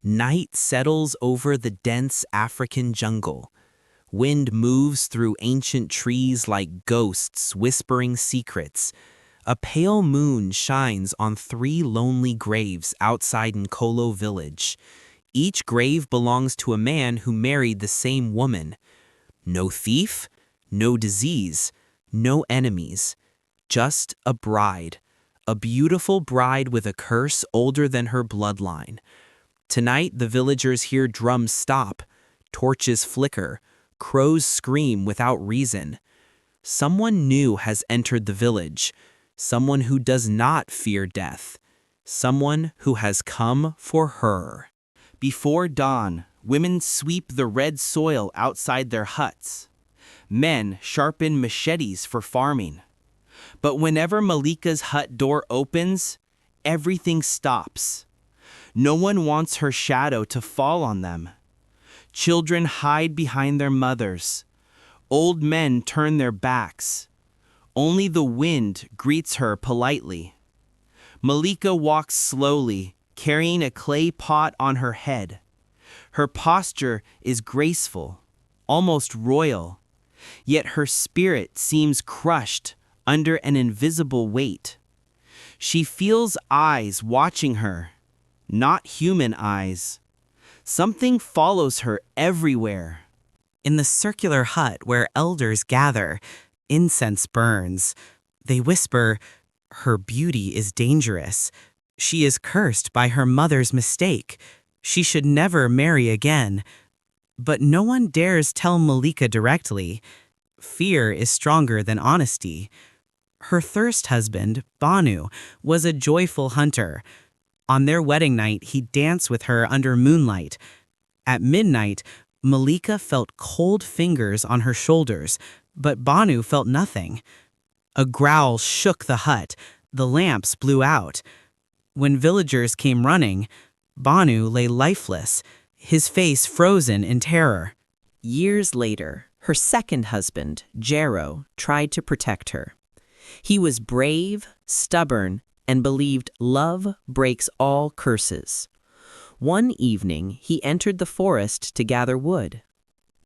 Night settles over the dense African jungle. Wind moves through ancient trees like ghosts whispering secrets. A pale moon shines on 3 lonely graves outside Nkolo village. Each grave belongs to a man who married the same woman. No thief, no disease, no enemies. Just a bride. A beautiful bride with a curse older than her bloodline. Tonight, the villagers hear drums stop, torches flicker, crows scream without reason. Someone new has entered the village, someone who does not fear death, someone who has come for her. Before dawn, women sweep the red soil outside their huts. Men sharpen machetes for farming. But whenever Malika's hut door opens, everything stops. No one wants her shadow to fall on them. Children hide behind their mothers. Old men turn their backs. Only the wind greets her politely. Malika walks slowly, carrying a clay pot on her head. Her posture is graceful, almost royal, yet her spirit seems crushed under an invisible weight. She feels eyes watching her, not human eyes. Something follows her everywhere. In the circular hut where elders gather, incense burns. They whisper, "Her beauty is dangerous. She is cursed by her mother's mistake. She should never marry again." But no one dares tell Malika directly. Fear is stronger than honesty. Her first husband, Banu, was a joyful hunter. On their wedding night, he danced with her under moonlight. At midnight, Malika felt cold fingers on her shoulders, but Banu felt nothing. A growl shook the hut. The lamps blew out. When villagers came running, Banu lay lifeless, his face frozen in terror. Years later, her second husband, Jero, tried to protect her. He was brave, stubborn, and believed love breaks all curses. One evening, he entered the forest to gather wood.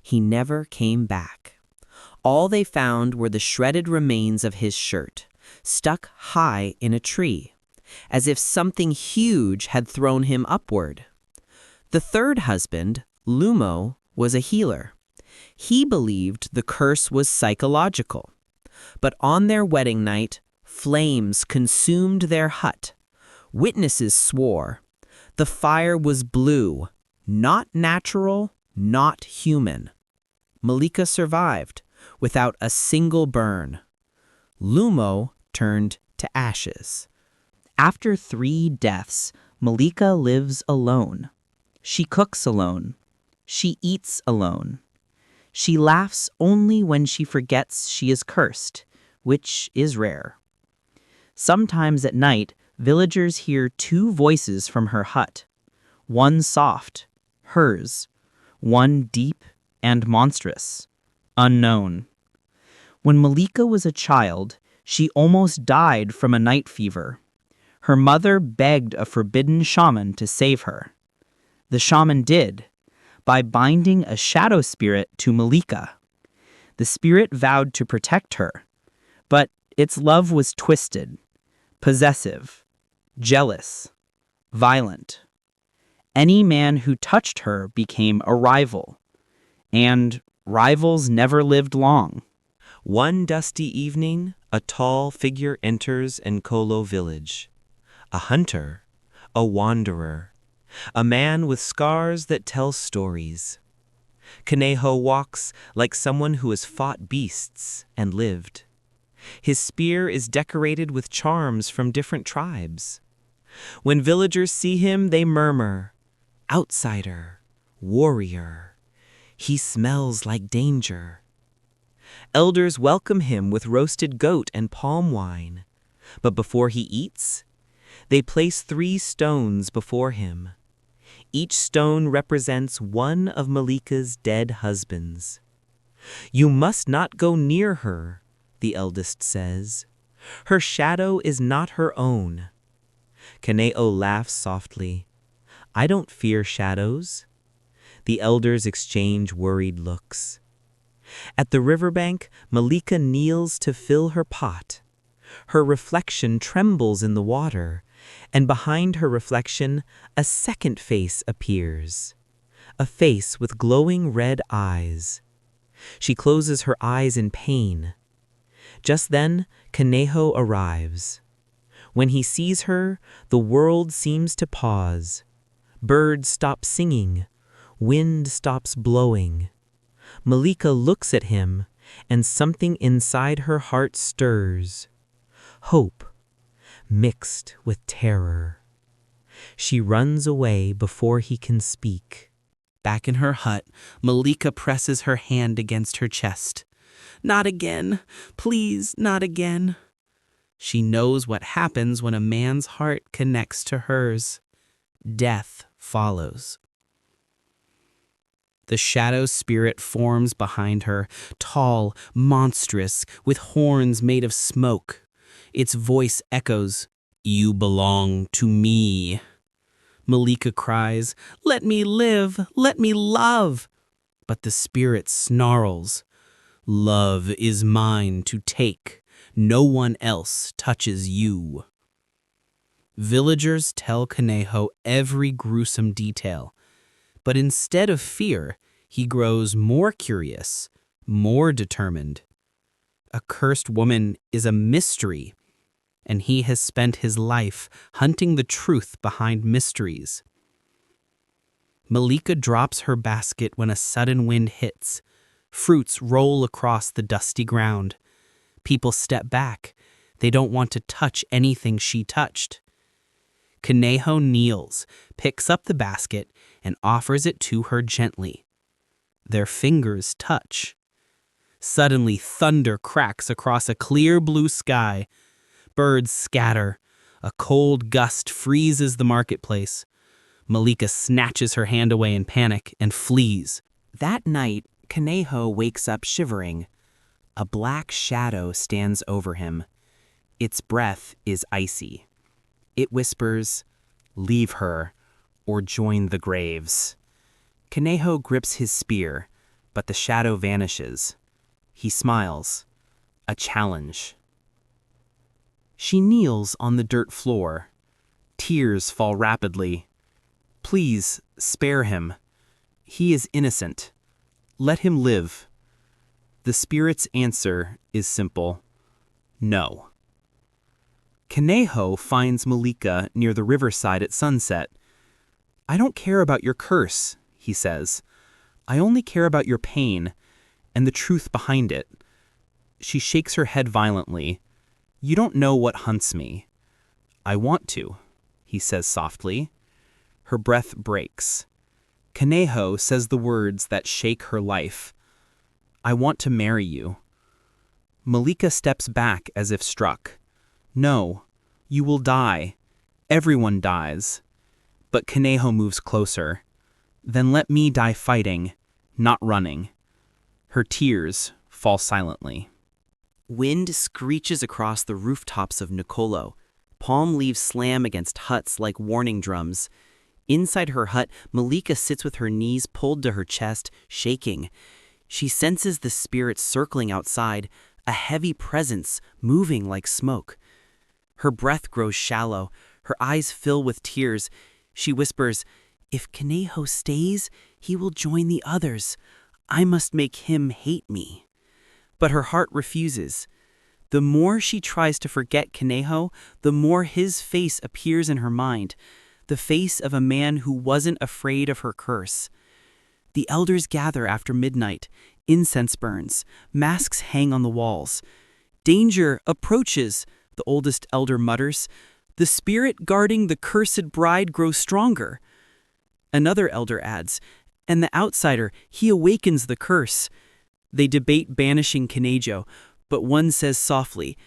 He never came back. All they found were the shredded remains of his shirt, stuck high in a tree, as if something huge had thrown him upward. The third husband, Lumo, was a healer. He believed the curse was psychological. But on their wedding night, flames consumed their hut. Witnesses swore. The fire was blue, not natural, not human. Malika survived, without a single burn. Lumo turned to ashes. After 3 deaths, Malika lives alone. She cooks alone. She eats alone. She laughs only when she forgets she is cursed, which is rare. Sometimes at night, villagers hear 2 voices from her hut. One soft, hers. One deep and monstrous, unknown. When Malika was a child, she almost died from a night fever. Her mother begged a forbidden shaman to save her. The shaman did, by binding a shadow spirit to Malika. The spirit vowed to protect her, but its love was twisted, possessive, jealous, violent. Any man who touched her became a rival, and rivals never lived long. One dusty evening, a tall figure enters Nkolo village. A hunter, a wanderer, a man with scars that tell stories. Kaneho walks like someone who has fought beasts and lived. His spear is decorated with charms from different tribes. When villagers see him, they murmur, "Outsider, warrior. He smells like danger." Elders welcome him with roasted goat and palm wine. But before he eats, they place 3 stones before him. Each stone represents one of Malika's dead husbands. "You must not go near her," the eldest says. "Her shadow is not her own." Kaneo laughs softly. I don't fear shadows. The elders exchange worried looks. At the riverbank, Malika kneels to fill her pot. Her reflection trembles in the water, and behind her reflection, a second face appears. A face with glowing red eyes. She closes her eyes in pain. Just then, Conejo arrives. When he sees her, the world seems to pause. Birds stop singing. Wind stops blowing. Malika looks at him, and something inside her heart stirs. Hope, mixed with terror. She runs away before he can speak. Back in her hut, Malika presses her hand against her chest. Not again. Please, not again. She knows what happens when a man's heart connects to hers. Death follows. The shadow spirit forms behind her, tall, monstrous, with horns made of smoke. Its voice echoes, "You belong to me." Malika cries, "Let me live, let me love." But the spirit snarls, "Love is mine to take. No one else touches you." Villagers tell Conejo every gruesome detail, but instead of fear, he grows more curious, more determined. A cursed woman is a mystery, and he has spent his life hunting the truth behind mysteries. Malika drops her basket when a sudden wind hits. Fruits roll across the dusty ground. People step back. They don't want to touch anything she touched. Conejo kneels, picks up the basket, and offers it to her gently. Their fingers touch. Suddenly, thunder cracks across a clear blue sky. Birds scatter. A cold gust freezes the marketplace. Malika snatches her hand away in panic and flees. That night, Conejo wakes up shivering. A black shadow stands over him. Its breath is icy. It whispers, "Leave her, or join the graves." Conejo grips his spear, but the shadow vanishes. He smiles. A challenge. She kneels on the dirt floor. Tears fall rapidly. "Please, spare him. He is innocent. Let him live." The spirit's answer is simple. No. Conejo finds Malika near the riverside at sunset. "I don't care about your curse," he says. "I only care about your pain and the truth behind it." She shakes her head violently. "You don't know what hunts me." "I want to," he says softly. Her breath breaks. Conejo says the words that shake her life. "I want to marry you." Malika steps back as if struck. "No, you will die. Everyone dies." But Conejo moves closer. "Then let me die fighting, not running." Her tears fall silently. Wind screeches across the rooftops of Nicolo. Palm leaves slam against huts like warning drums. Inside her hut, Malika sits with her knees pulled to her chest, shaking. She senses the spirit circling outside, a heavy presence moving like smoke. Her breath grows shallow. Her eyes fill with tears. She whispers, "If Conejo stays, he will join the others. I must make him hate me." But her heart refuses. The more she tries to forget Conejo, the more his face appears in her mind, the face of a man who wasn't afraid of her curse. The elders gather after midnight. Incense burns. Masks hang on the walls. "Danger approaches," the oldest elder mutters. "The spirit guarding the cursed bride grows stronger." Another elder adds, "And the outsider, he awakens the curse." They debate banishing Conejo, but one says softly,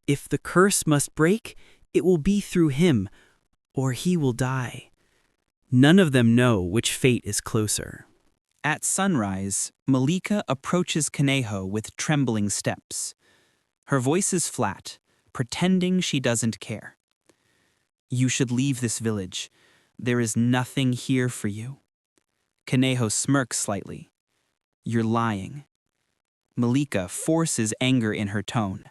"If the curse must break, it will be through him, or he will die." None of them know which fate is closer. At sunrise, Malika approaches Conejo with trembling steps. Her voice is flat, pretending she doesn't care. "You should leave this village. There is nothing here for you. Kaneho smirks slightly. You're lying. Malika forces anger in her tone.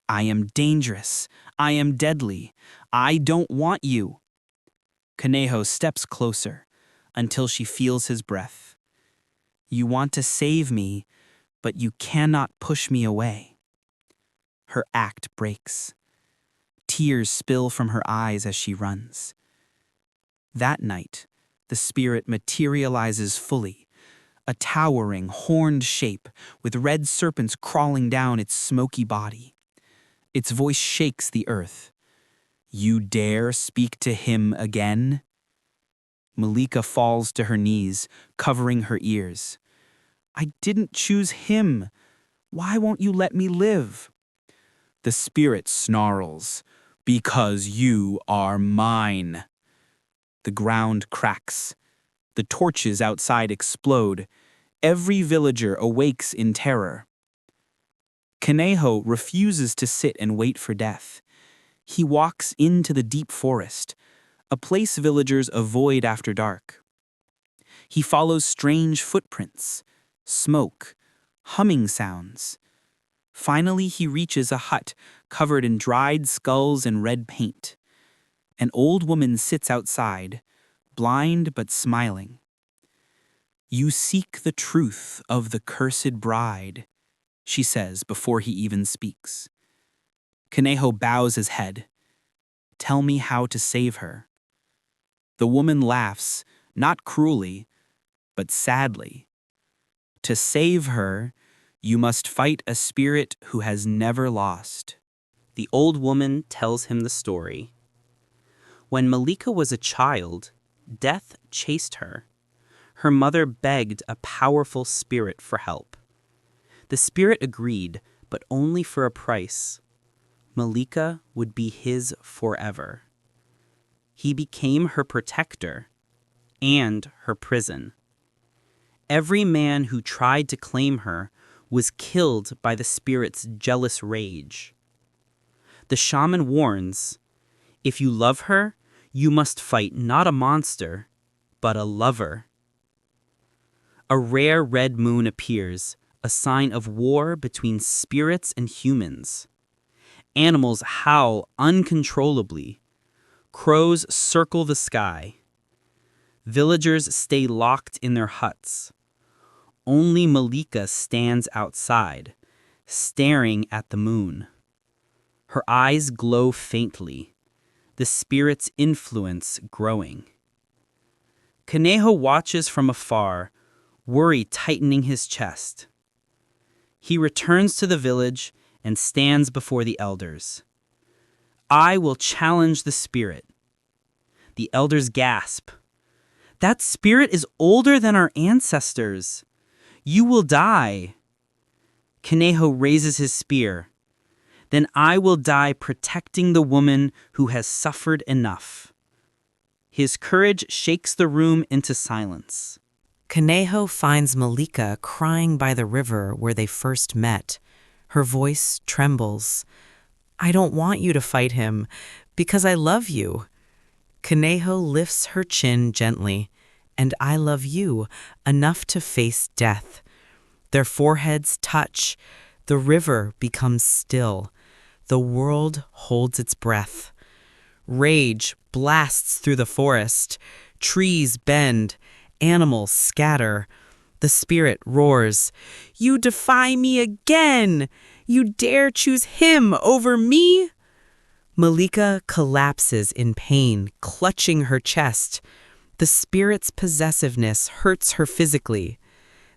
I am dangerous. I am deadly. I don't want you. Kaneho steps closer until she feels his breath. You want to save me, but you cannot push me away. Her act breaks. Tears spill from her eyes as she runs. That night, the spirit materializes fully, a towering, horned shape with red serpents crawling down its smoky body. Its voice shakes the earth. You dare speak to him again? Malika falls to her knees, covering her ears. I didn't choose him. Why won't you let me live? The spirit snarls. Because you are mine. The ground cracks. The torches outside explode. Every villager awakes in terror. Kaneho refuses to sit and wait for death. He walks into the deep forest, a place villagers avoid after dark. He follows strange footprints, smoke, humming sounds. Finally, he reaches a hut covered in dried skulls and red paint. An old woman sits outside, blind but smiling. You seek the truth of the cursed bride, she says before he even speaks. Kaneho bows his head. Tell me how to save her. The woman laughs, not cruelly, but sadly. To save her, you must fight a spirit who has never lost. The old woman tells him the story. When Malika was a child, death chased her. Her mother begged a powerful spirit for help. The spirit agreed, but only for a price. Malika would be his forever. He became her protector and her prison. Every man who tried to claim her was killed by the spirit's jealous rage. The shaman warns, if you love her, you must fight not a monster, but a lover. A rare red moon appears, a sign of war between spirits and humans. Animals howl uncontrollably. Crows circle the sky. Villagers stay locked in their huts. Only Malika stands outside, staring at the moon. Her eyes glow faintly, the spirit's influence growing. Kaneho watches from afar, worry tightening his chest. He returns to the village and stands before the elders. I will challenge the spirit. The elders gasp. That spirit is older than our ancestors. You will die. Kaneho raises his spear. Then I will die protecting the woman who has suffered enough. His courage shakes the room into silence. Kaneho finds Malika crying by the river where they first met. Her voice trembles. I don't want you to fight him because I love you. Kaneho lifts her chin gently, and I love you enough to face death. Their foreheads touch. The river becomes still. The world holds its breath. Rage blasts through the forest. Trees bend. Animals scatter. The spirit roars. You defy me again! You dare choose him over me? Malika collapses in pain, clutching her chest. The spirit's possessiveness hurts her physically.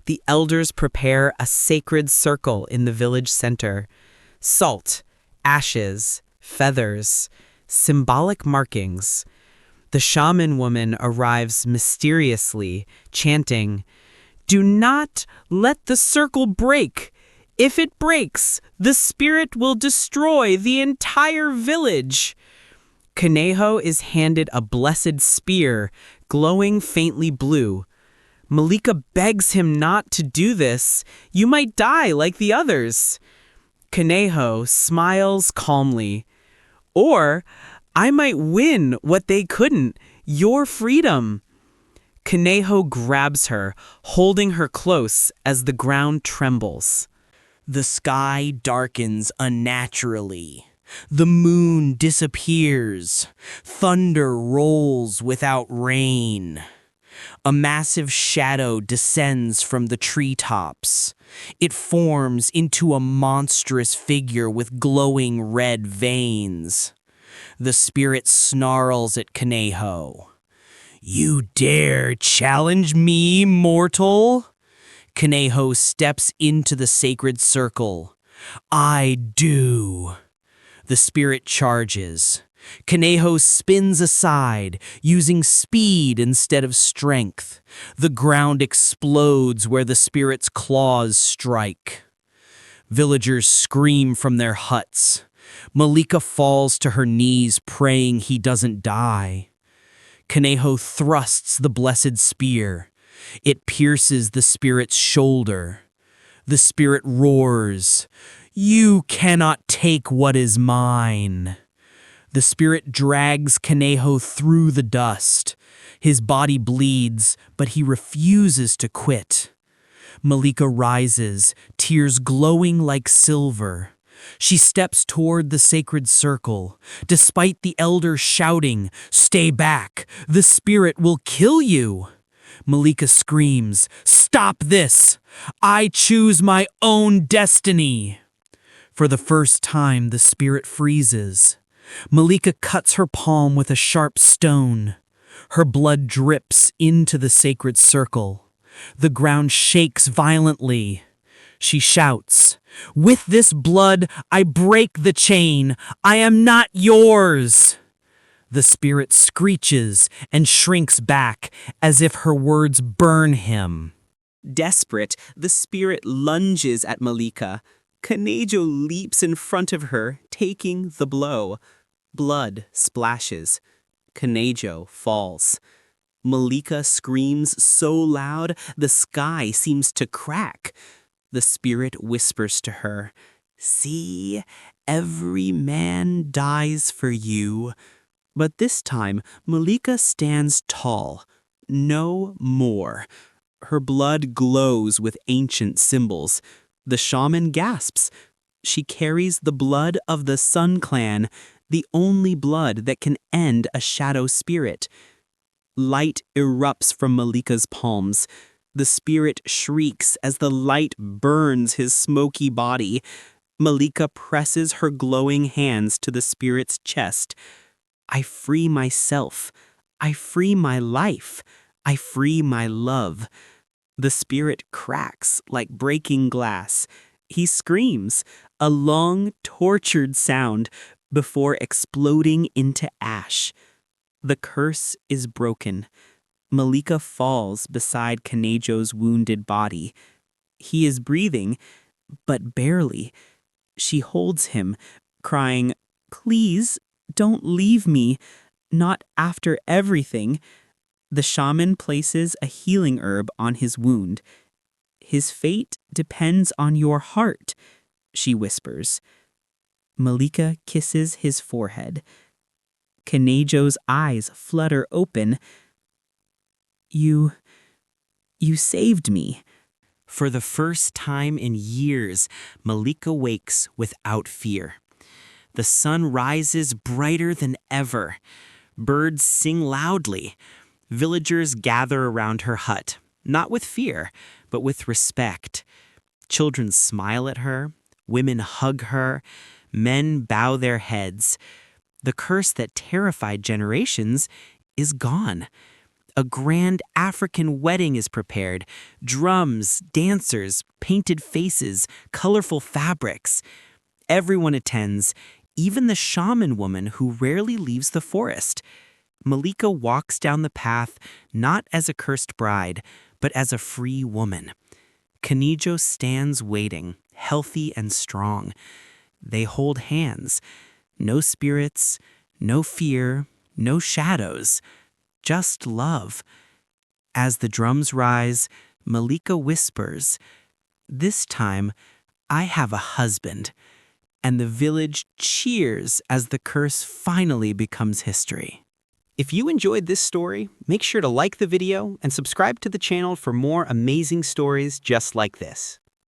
The elders prepare a sacred circle in the village center. Salt, ashes, feathers, symbolic markings. The shaman woman arrives mysteriously, chanting, Do not let the circle break. If it breaks, the spirit will destroy the entire village. Kaneho is handed a blessed spear, glowing faintly blue. Malika begs him not to do this. You might die like the others. Kaneho smiles calmly. Or I might win what they couldn't. Your freedom! Conejo grabs her, holding her close as the ground trembles. The sky darkens unnaturally. The moon disappears. Thunder rolls without rain. A massive shadow descends from the treetops. It forms into a monstrous figure with glowing red veins. The spirit snarls at Conejo. "You dare challenge me, mortal?" Conejo steps into the sacred circle. "I do." The spirit charges. Conejo spins aside, using speed instead of strength. The ground explodes where the spirit's claws strike. Villagers scream from their huts. Malika falls to her knees, praying he doesn't die. Conejo thrusts the blessed spear. It pierces the spirit's shoulder. The spirit roars, "You cannot take what is mine." The spirit drags Conejo through the dust. His body bleeds, but he refuses to quit. Malika rises, tears glowing like silver. She steps toward the sacred circle. Despite the elder shouting, "Stay back! The spirit will kill you!" Malika screams, "Stop this! I choose my own destiny!" For the first time, the spirit freezes. Malika cuts her palm with a sharp stone. Her blood drips into the sacred circle. The ground shakes violently. She shouts, "With this blood, I break the chain. I am not yours." The spirit screeches and shrinks back as if her words burn him. Desperate, the spirit lunges at Malika. Conejo leaps in front of her, taking the blow. Blood splashes. Conejo falls. Malika screams so loud the sky seems to crack. The spirit whispers to her, "See, every man dies for you." But this time, Malika stands tall. No more. Her blood glows with ancient symbols. The shaman gasps. She carries the blood of the Sun Clan, the only blood that can end a shadow spirit. Light erupts from Malika's palms. The spirit shrieks as the light burns his smoky body. Malika presses her glowing hands to the spirit's chest. "I free myself. I free my life. I free my love." The spirit cracks like breaking glass. He screams, a long, tortured sound, before exploding into ash. The curse is broken. Malika falls beside Conejo's wounded body. He is breathing, but barely. She holds him, crying, "Please, don't leave me. Not after everything." The shaman places a healing herb on his wound. "His fate depends on your heart," she whispers. Malika kisses his forehead. Conejo's eyes flutter open. You saved me." For the first time in years, Malika wakes without fear. The sun rises brighter than ever. Birds sing loudly. Villagers gather around her hut, not with fear, but with respect. Children smile at her. Women hug her. Men bow their heads. The curse that terrified generations is gone. A grand African wedding is prepared. Drums, dancers, painted faces, colorful fabrics. Everyone attends, even the shaman woman who rarely leaves the forest. Malika walks down the path not as a cursed bride, but as a free woman. Conejo stands waiting, healthy and strong. They hold hands. No spirits, no fear, no shadows. Just love. As the drums rise, Malika whispers, "This time, I have a husband." And the village cheers as the curse finally becomes history. If you enjoyed this story, make sure to like the video and subscribe to the channel for more amazing stories just like this.